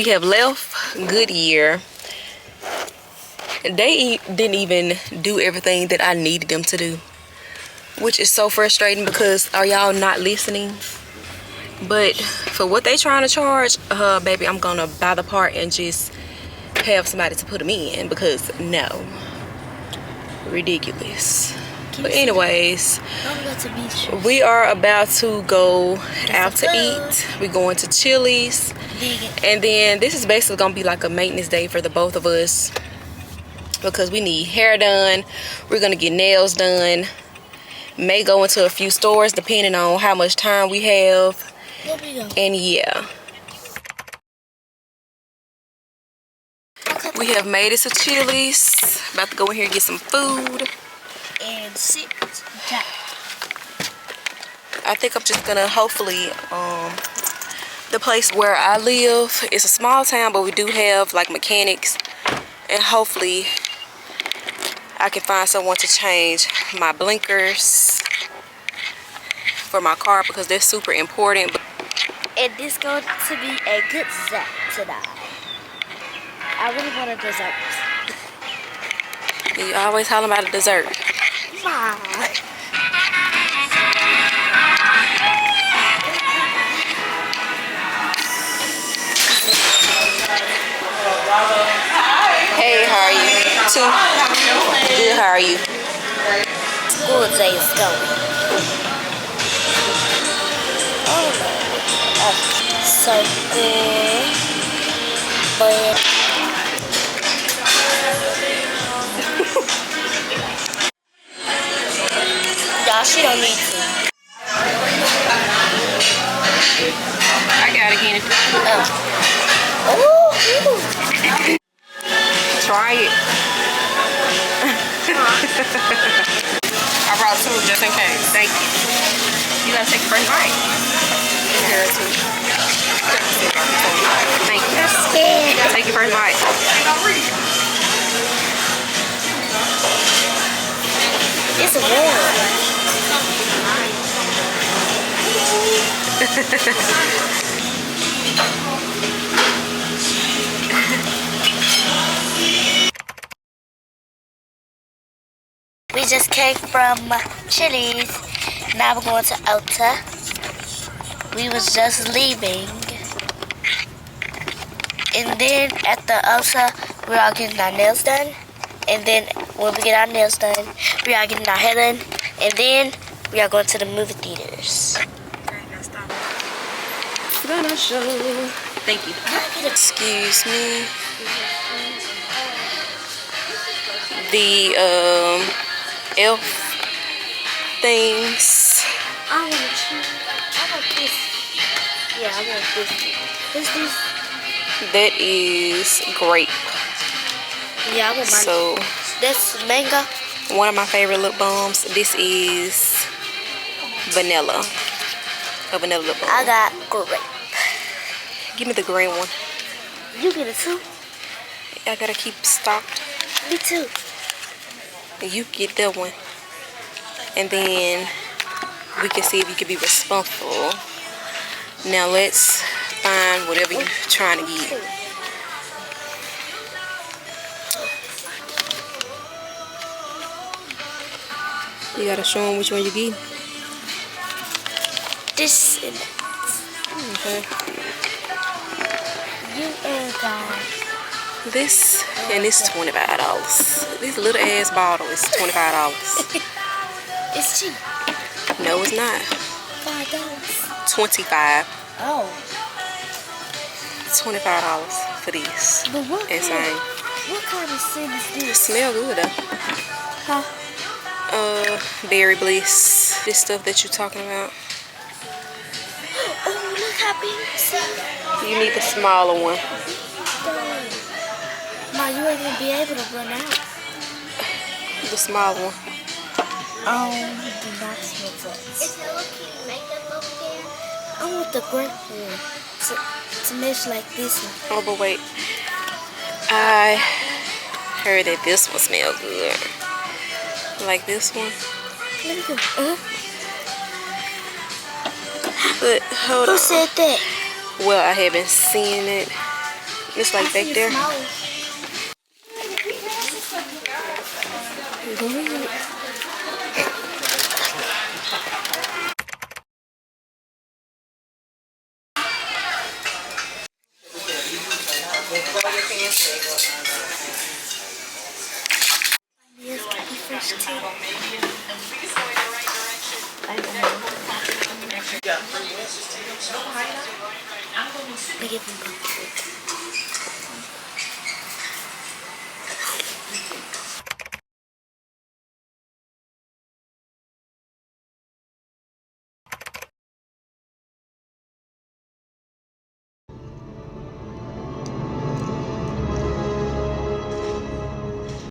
we have left Goodyear. They didn't even do everything that I needed them to do, which is so frustrating because are y'all not listening? But for what they trying to charge, baby, I'm gonna buy the part and just have somebody to put them in, because no, ridiculous. But anyways, we are about to go out to eat. We're going to Chili's, and then this is basically gonna be like a maintenance day for the both of us, because we need hair done, we're gonna get nails done, may go into a few stores depending on how much time we have. And yeah, we have made it to Chili's. About to go in here and get some food and sit down. I think I'm just gonna hopefully the place where I live is a small town, but we do have like mechanics, and hopefully I can find someone to change my blinkers for my car, because they're super important. And this going to be a good dessert tonight. I really want a dessert. You always hollering about a dessert. My. Hey, how are you? Good, how are you? School day is going. So good. But y'all, she don't need to. I got it, Kenny. Oh. Try it. I brought two just in case. Thank you. You gotta take the first bite. Here too. Thank you. Take your first bite. It's warm. We just came from Chili's. Now we're going to Ulta. We was just leaving. And then at the Ulta, we're all getting our nails done. And then when we get our nails done, we are getting our hair done. And then we are going to the movie theaters. Gonna show. Thank you. Excuse me. The elf things. I want to choose. I want this. Yeah, I want this. What's this? That is grape. Yeah, I want mine. So That's mango. one of my favorite lip balms. This is vanilla. A vanilla lip balm. I got grape. Give me the green one. You get it too? I gotta keep stocked. Me too. You get that one. And then we can see if you can be responsible. Now let's find whatever you're trying to get. You gotta show them which one you get. This and that. Okay. You and God. This and it's $25. This little ass bottle is $25. It's cheap. No, it's not. $5. 25. Oh. $25 for these. But Insane. What kind of scent is It this? smell good though. Huh? Berry bliss. This stuff that you're talking about. Oh, look how big it is. You need the smaller one. Ma, you ain't gonna be able to run out. The smaller one. Do not smell that. Is it looking makeup over there? I want the grape one to mesh like this one. Oh, but wait. I heard that this one smells good. Like this one. Let me go. But hold on. Who said that? Well, I haven't seen it. It's like back there. Give him